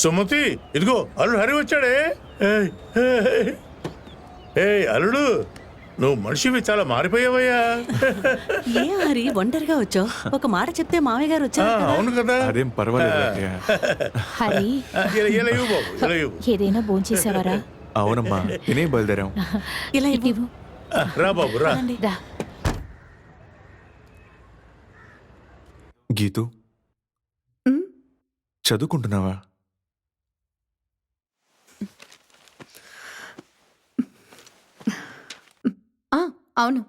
సుమతి ఇదిగో అల్లుడు హరి వచ్చాడే. ఏ అల్లుడు, నువ్వు మనిషివి చాలా మారిపోయావయ్యా. ఏ హరి ఒంటరిగా వచ్చావు? ఒక మాట చెప్తే మామయ్య గారు వచ్చారు. అవును కదా. అదేం పర్వాలేదు. హరి ఏదైనా భోంచేసావరా? అవునమ్మా, తినే బయలుదేరాం. ఇలా ఇవ్వు. రా బాబు రా. గీతు, చదువుకుంటున్నావా? అవును.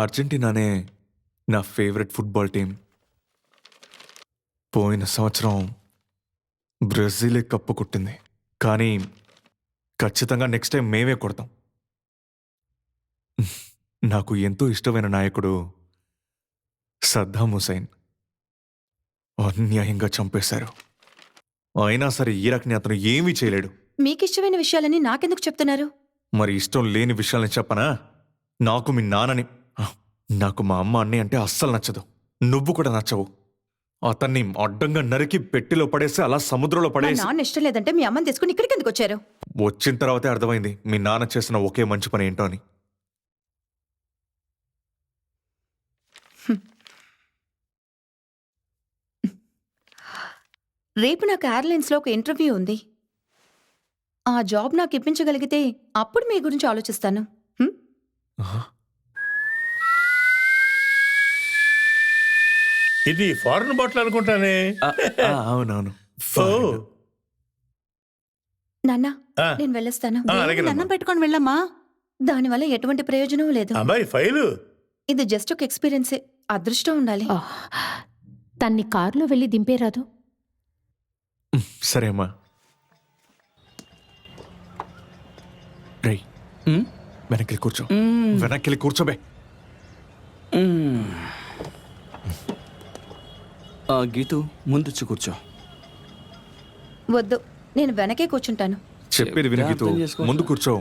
అర్జెంటీనానే నా ఫేవరెట్ ఫుట్బాల్ టీం. పోయిన సంవత్సరం బ్రెజిలే కప్పు కొట్టింది, కానీ ఖచ్చితంగా నెక్స్ట్ టైం మేమే కొడతాం. నాకు ఎంతో ఇష్టమైన నాయకుడు సద్దాం హుసేన్ అన్యాయంగా చంపేశారు. అయినా సరే ఇరాక్ని అతను ఏమీ చేయలేడు. మీకిష్టమైన విషయాలని నాకెందుకు చెప్తున్నారు? మరి ఇష్టం లేని విషయాలని చెప్పనా? నాకు మీ నాన్నని, నాకు మా అమ్మ అన్నీ అంటే అస్సలు నచ్చదు. నువ్వు కూడా నచ్చవు. అతన్ని అడ్డంగా నరికి పెట్టెలో పడేసి అలా సముద్రంలో పడేసి. నాన్న ఇష్టం లేదంటే మీ అమ్మని తీసుకుని ఇక్కడికి ఎందుకు వచ్చారు? వచ్చిన తర్వాతే అర్థమైంది మీ నాన్న చేసిన ఒకే మంచి పని ఏంటో అని. రేపు నాకు ఎయిర్లైన్స్లో ఒక ఇంటర్వ్యూ ఉంది. ఆ జాబ్ నాకు ఇప్పించగలిగితే అప్పుడు మీ గురించి ఆలోచిస్తాను. ఇది ఫారెన్ బాటిల్ అనుకుంటానే. అవునవును. నాన్న, నేను వెళ్ళొస్తాను. అన్నం పెట్టుకొని వెళ్ళమ్మా. దానివల్ల ఎటువంటి ప్రయోజనం లేదు. అమ్మాయి ఫైలు ఇది జస్ట్ ఒక ఎక్స్పీరియన్సే. అదృష్టం ఉండాలి. తన్ని కారులో వెళ్ళి దింపేరాదు. సరే అమ్మా. రై, వెనక్కి కూర్చో. వెనక్కి కూర్చోబే. గీతు, ముందుచ్చి కూర్చో. వద్దు, నేను వెనకే కూర్చుంటాను. చెప్పేది విను గీతు, ముందు కూర్చో.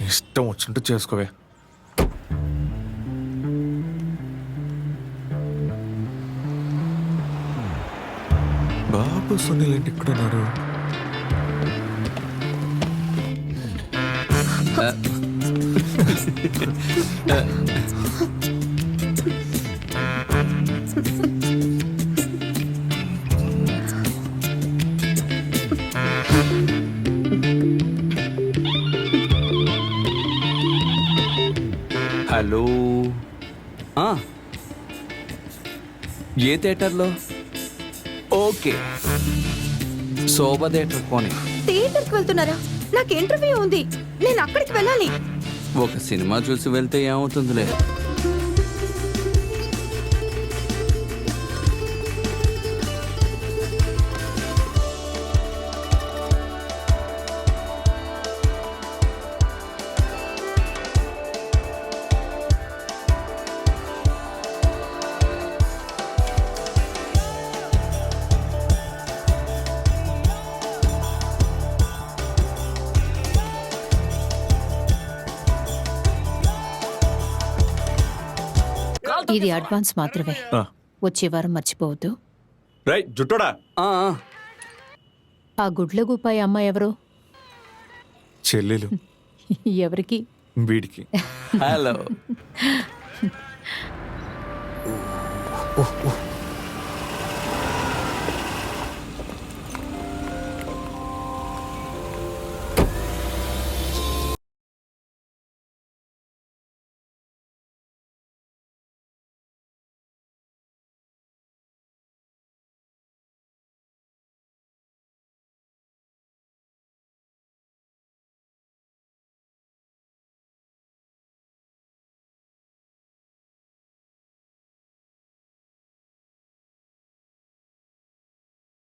ఇష్టం వచ్చినట్టు చేసుకోవే. బాబు సునీల్ ఏంటి ఇక్కడ ఉన్నారు? హలో, ఏ థియేటర్లో? ఓకే, శోభ థియేటర్ పోనీ. థియేటర్కి వెళ్తున్నారా? నాకు ఇంటర్వ్యూ ఉంది, నేను అక్కడికి వెళ్ళాలి. ఒక సినిమా చూసి వెళ్తే ఏమవుతుందిలే. ఇది అడ్వాన్స్ మాత్రమే. వచ్చే వారం మర్చిపోవద్దు. రైట్ జుట్టోడా. ఆ గుడ్లగూపాయి అమ్మాయి ఎవరు? చెల్లెలు. ఎవరికి? వీడికి. హలో.